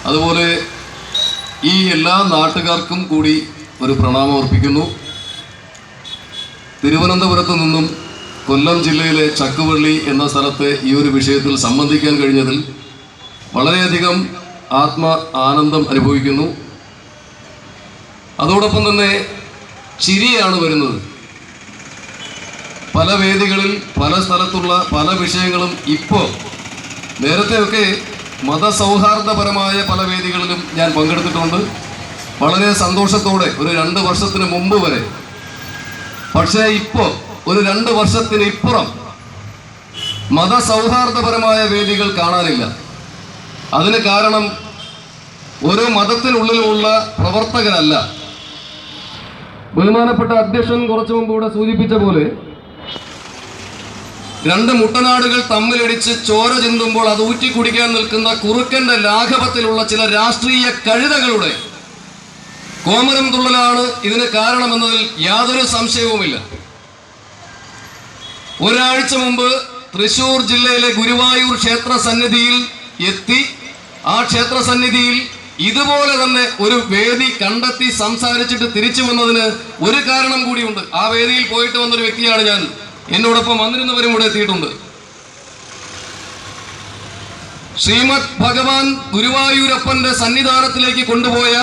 അതുപോലെ ഈ എല്ലാ നാട്ടുകാർക്കും കൂടി ഒരു പ്രണാമം അർപ്പിക്കുന്നു. തിരുവനന്തപുരത്ത് നിന്നും കൊല്ലം ജില്ലയിലെ ചക്കുവള്ളി എന്ന സ്ഥലത്തെ ഈ ഒരു വിഷയത്തിൽ സംബന്ധിക്കാൻ കഴിഞ്ഞതിൽ വളരെയധികം ആനന്ദം അനുഭവിക്കുന്നു. അതോടൊപ്പം തന്നെ ചിരിയാണ് വരുന്നത്. പല വേദികളിൽ പല സ്ഥലത്തുള്ള പല വിഷയങ്ങളും ഇപ്പോൾ നേരത്തെയൊക്കെ മതസൗഹാർദ്ദപരമായ പല വേദികളിലും ഞാൻ പങ്കെടുത്തിട്ടുണ്ട്, വളരെ സന്തോഷത്തോടെ, ഒരു 2 വർഷത്തിന് മുമ്പ് വരെ. പക്ഷേ ഇപ്പോൾ ഒരു 2 വർഷത്തിന് ഇപ്പുറം മതസൗഹാർദ്ദപരമായ വേദികൾ കാണാനില്ല. അതിന് കാരണം ഓരോ മതത്തിനുള്ളിലുമുള്ള പ്രവർത്തകരല്ല. ബഹുമാനപ്പെട്ട അധ്യക്ഷൻ കുറച്ചു മുമ്പ് ഇവിടെ സൂചിപ്പിച്ച പോലെ 2 മുട്ടനാടുകൾ തമ്മിലടിച്ച് ചോര ചിന്തുമ്പോൾ അത് ഊറ്റി കുടിക്കാൻ നിൽക്കുന്ന കുറുക്കന്റെ ലാഘവത്തിലുള്ള ചില രാഷ്ട്രീയ കഴുതകളുടെ കോമരം തുള്ളലാണ് ഇതിന് കാരണമെന്നതിൽ യാതൊരു സംശയവുമില്ല. ഒരാഴ്ച മുമ്പ് തൃശൂർ ജില്ലയിലെ ഗുരുവായൂർ ക്ഷേത്ര സന്നിധിയിൽ എത്തി ആ ക്ഷേത്ര സന്നിധിയിൽ ഇതുപോലെ തന്നെ ഒരു വേദി കണ്ടെത്തി സംസാരിച്ചിട്ട് തിരിച്ചു വന്നതിന് ഒരു കാരണം കൂടിയുണ്ട്. ആ വേദിയിൽ പോയിട്ട് വന്നൊരു വ്യക്തിയാണ് ഞാൻ. എന്നോടൊപ്പം വന്നിരുന്നവരും ഇവിടെ എത്തിയിട്ടുണ്ട്. ശ്രീമദ് ഭഗവാൻ ഗുരുവായൂരപ്പന്റെ സന്നിധാനത്തിലേക്ക് കൊണ്ടുപോയ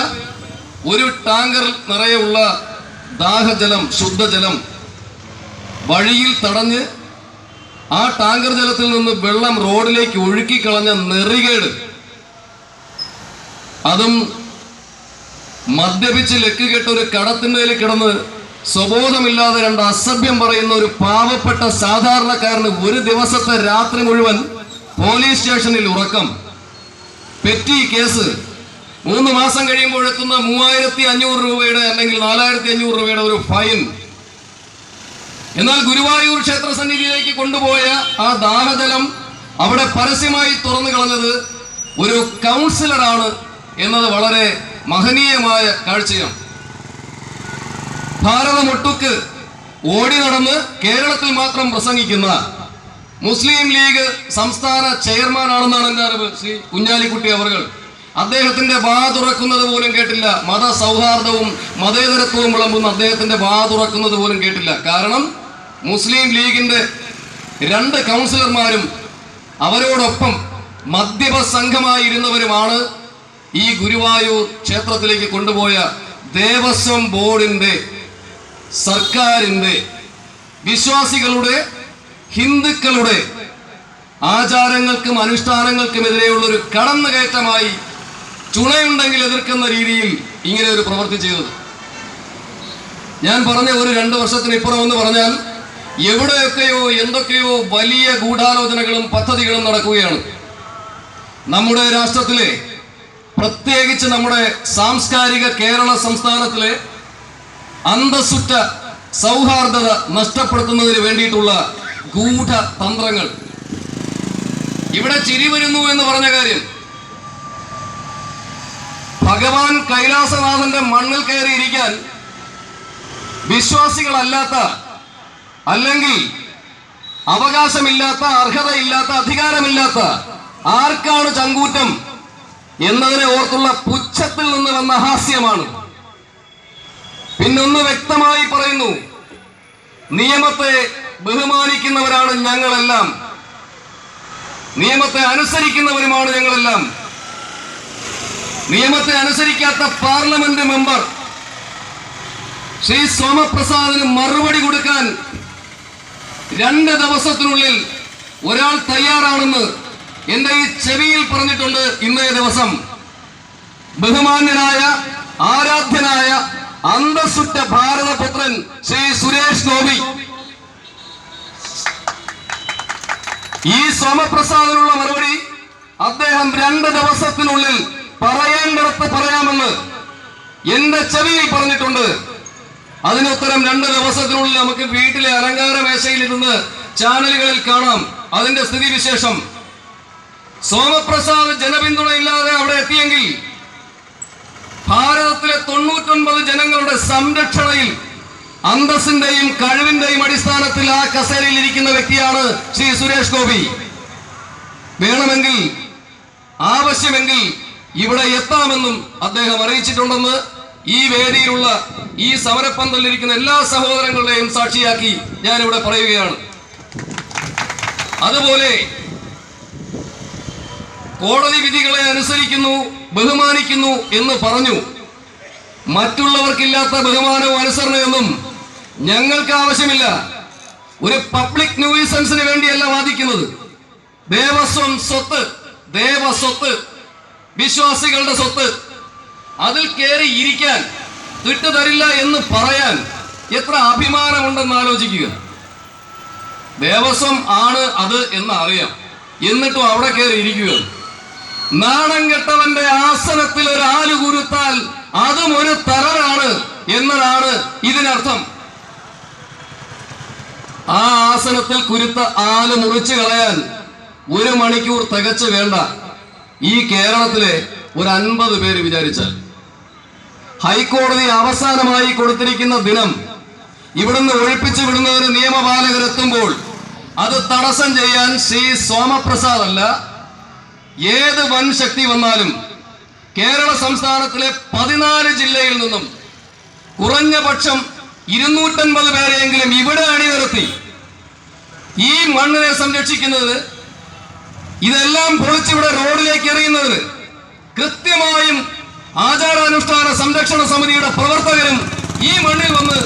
ഒരു ടാങ്കർ നിറയെയുള്ള ദാഹജലം, ശുദ്ധജലം വഴിയിൽ തടഞ്ഞ് ആ ടാങ്കർ ജലത്തിൽ നിന്ന് വെള്ളം റോഡിലേക്ക് ഒഴുക്കിക്കളഞ്ഞ നെറികേട്, അതും മദ്യപിച്ച് ലക്കുകെട്ട ഒരു കടത്തിന്മേൽ കിടന്ന് സ്വബോധമില്ലാതെ 2 അസഭ്യം പറയുന്ന ഒരു പാവപ്പെട്ട സാധാരണക്കാരന് ഒരു ദിവസത്തെ രാത്രി മുഴുവൻ പോലീസ് സ്റ്റേഷനിൽ ഉറക്കം, പെറ്റി കേസ്, 3 മാസം കഴിയുമ്പോഴെത്തുന്ന 3500 രൂപയുടെ അല്ലെങ്കിൽ 4500 രൂപയുടെ ഒരു ഫൈൻ. എന്നാൽ ഗുരുവായൂർ ക്ഷേത്ര സന്നിധിയിലേക്ക് കൊണ്ടുപോയ ആ ദാഹജലം അവിടെ പരസ്യമായി തുറന്നു കളഞ്ഞത് ഒരു കൗൺസിലറാണ് എന്നത് വളരെ മഹനീയമായ കാഴ്ചയാണ്. ഭാരതമൊട്ടുക്ക് ഓടി നടന്ന് കേരളത്തിൽ മാത്രം പ്രസംഗിക്കുന്ന മുസ്ലിം ലീഗ് സംസ്ഥാന ചെയർമാനാണെന്നാണ് എൻ്റെ അറിവ്. ശ്രീ കുഞ്ഞാലിക്കുട്ടി അവർകൾ അദ്ദേഹത്തിന്റെ വാ തുറക്കുന്നത് പോലും കേട്ടില്ല. മതസൗഹാർദ്ദവും മതേതരത്വവും വിളമ്പുന്ന അദ്ദേഹത്തിന്റെ വാ തുറക്കുന്നത് പോലും കേട്ടില്ല. കാരണം മുസ്ലിം ലീഗിന്റെ 2 കൗൺസിലർമാരും അവരോടൊപ്പം മദ്യപ സംഘമായിരുന്നവരുമാണ് ഈ ഗുരുവായൂർ ക്ഷേത്രത്തിലേക്ക് കൊണ്ടുപോയ ദേവസ്വം ബോർഡിന്റെ, സർക്കാരിന്റെ, വിശ്വാസികളുടെ, ഹിന്ദുക്കളുടെ ആചാരങ്ങൾക്കും അനുഷ്ഠാനങ്ങൾക്കുമെതിരെയുള്ള ഒരു കടന്നുകയറ്റമായി ചുണയുണ്ടെങ്കിൽ എതിർക്കുന്ന രീതിയിൽ ഇങ്ങനെ ഒരു പ്രവൃത്തി ചെയ്തത്. ഞാൻ പറഞ്ഞ ഒരു 2 വർഷത്തിന് ഇപ്പുറം എന്ന് പറഞ്ഞാൽ എവിടെയൊക്കെയോ എന്തൊക്കെയോ വലിയ ഗൂഢാലോചനകളും പദ്ധതികളും നടക്കുകയാണ്. നമ്മുടെ രാഷ്ട്രത്തിലെ, പ്രത്യേകിച്ച് നമ്മുടെ സാംസ്കാരിക കേരള സംസ്ഥാനത്തിലെ അന്തസ്സുറ്റ സൗഹാർദ്ദത നഷ്ടപ്പെടുത്തുന്നതിന് വേണ്ടിയിട്ടുള്ള ഗൂഢതന്ത്രങ്ങൾ. ഇവിടെ ചിരി വരുന്നു എന്ന് പറഞ്ഞ കാര്യം, ഭഗവാൻ കൈലാസനാഥന്റെ മണ്ണിൽ കയറിയിരിക്കാൻ വിശ്വാസികളല്ലാത്ത, അല്ലെങ്കിൽ അവകാശമില്ലാത്ത, അർഹതയില്ലാത്ത, അധികാരമില്ലാത്ത ആർക്കാണ് ചങ്കൂറ്റം എന്നതിനെ ഓർത്തുള്ള പുച്ഛത്തിൽ നിന്ന് വന്ന ഹാസ്യമാണ്. പിന്നൊന്ന് വ്യക്തമായി പറയുന്നു, നിയമത്തെ ബഹുമാനിക്കുന്നവരാണ് ഞങ്ങളെല്ലാം, നിയമത്തെ അനുസരിക്കുന്നവരുമാണ് ഞങ്ങളെല്ലാം. നിയമത്തെ അനുസരിക്കാത്ത പാർലമെന്റ് മെമ്പർ ശ്രീ സോമപ്രസാദിന് മറുപടി കൊടുക്കാൻ 2 ദിവസത്തിനുള്ളിൽ ഒരാൾ തയ്യാറാണെന്ന് എന്റെ ഈ ചെവിയിൽ പറഞ്ഞിട്ടുണ്ട്. ഇന്നേ ദിവസം ബഹുമാന്യനായ, ആരാധ്യനായ, അന്തസ്സുറ്റ ഭാരതപുത്രൻ ശ്രീ സുരേഷ് ഗോപി ഈ സോമപ്രസാദിനുള്ള മറുപടി അദ്ദേഹം 2 ദിവസത്തിനുള്ളിൽ പറയേണ്ടിടത്ത് പറയാമെന്ന് എന്റെ ചെവിയിൽ പറഞ്ഞിട്ടുണ്ട്. അതിനുത്തരം 2 ദിവസത്തിനുള്ളിൽ നമുക്ക് വീട്ടിലെ അലങ്കാര മേശയിൽ ഇരുന്ന് ചാനലുകളിൽ കാണാം അതിന്റെ സ്ഥിതിവിശേഷം. സോമപ്രസാദ് ജനപിന്തുണയില്ലാതെ അവിടെ എത്തിയെങ്കിൽ ഭാരതത്തിലെ 99 ജനങ്ങളുടെ സംരക്ഷണയിൽ അന്തസ്സിന്റെയും കഴിവിന്റെയും അടിസ്ഥാനത്തിൽ ആ കസേരയിൽ ഇരിക്കുന്ന വ്യക്തിയാണ് ശ്രീ സുരേഷ് ഗോപി. വേണമെങ്കിൽ, ആവശ്യമെങ്കിൽ ഇവിടെ എത്താമെന്നും അദ്ദേഹം അറിയിച്ചിട്ടുണ്ടെന്ന് ഈ വേദിയിലുള്ള ഈ സമരപ്പന്തലിരിക്കുന്ന എല്ലാ സഹോദരങ്ങളുടെയും സാക്ഷിയാക്കി ഞാനിവിടെ പറയുകയാണ്. അതുപോലെ കോടതി വിധികളെ അനുസരിക്കുന്നു, ബഹുമാനിക്കുന്നു എന്ന് പറഞ്ഞു. മറ്റുള്ളവർക്കില്ലാത്ത ബഹുമാനവും അനുസരണയൊന്നും ഞങ്ങൾക്ക് ആവശ്യമില്ല. ഒരു പബ്ലിക് ന്യൂസൻസിന് വേണ്ടിയല്ല വാദിക്കുന്നത്. ദേവസ്വത്ത് വിശ്വാസികളുടെ സ്വത്ത്, അതിൽ കയറി ഇരിക്കാൻ വിട്ടുതരില്ല എന്ന് പറയാൻ എത്ര അഭിമാനമുണ്ടെന്ന് ആലോചിക്കുക. ദേവസ്വം ആണ് അത് എന്ന് അറിയാം, എന്നിട്ടും അവിടെ കയറി ഇരിക്കുക. നാണം കെട്ടവന്റെ ആസനത്തിൽ ഒരു ആല് കുരുത്താൽ അതും ഒരു തറവാണ് എന്നതാണ് ഇതിനർത്ഥം. ആ ആസനത്തിൽ കുരുത്ത ആല് മുറിച്ചു കളയാൻ 1 മണിക്കൂർ തികച്ചു വേണ്ട. ഈ കേരളത്തിലെ ഒരു 50 പേര് വിചാരിച്ചാൽ. ഹൈക്കോടതി അവസാനമായി കൊടുത്തിരിക്കുന്ന ദിനം ഇവിടുന്ന് ഒഴിപ്പിച്ചു വിടുന്നതിന് നിയമപാലകരെത്തുമ്പോൾ അത് തടസ്സം ചെയ്യാൻ ശ്രീ സോമപ്രസാദ് അല്ല, ഏത് വൻ ശക്തി വന്നാലും കേരള സംസ്ഥാനത്തിലെ 14 ജില്ലയിൽ നിന്നും കുറഞ്ഞ പക്ഷം 250 പേരെയെങ്കിലും ഇവിടെ അണിനിരത്തി ഈ മണ്ണിനെ സംരക്ഷിക്കുന്നത്, ഇതെല്ലാം പൊളിച്ചിവിടെ റോഡിലേക്ക് എറിയുന്നതിന് കൃത്യമായും ആചാരാനുഷ്ഠാന സംരക്ഷണ സമിതിയുടെ പ്രവർത്തകരും ഈ മണ്ണിൽ വന്ന്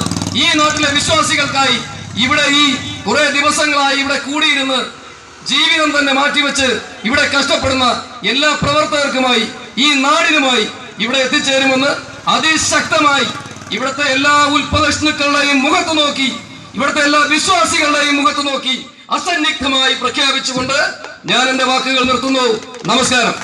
ഈ നാട്ടിലെ വിശ്വാസികൾക്കായി ഇവിടെ ഈ കുറെ ദിവസങ്ങളായി ഇവിടെ കൂടിയിരുന്ന് ജീവിതം തന്നെ മാറ്റിവെച്ച് ഇവിടെ കഷ്ടപ്പെടുന്ന എല്ലാ പ്രവർത്തകർക്കുമായി ഈ നാടിനുമായി ഇവിടെ എത്തിച്ചേരുമെന്ന് അതിശക്തമായി ഇവിടുത്തെ എല്ലാ ഉൽപ്പദഷ്ണുക്കളുടെയും മുഖത്ത് നോക്കി, ഇവിടുത്തെ എല്ലാ വിശ്വാസികളുടെയും മുഖത്ത് നോക്കി അസന്നിഗ്ധമായി പ്രഖ്യാപിച്ചുകൊണ്ട് ഞാൻ എന്റെ വാക്കുകൾ നിർത്തുന്നു. നമസ്കാരം.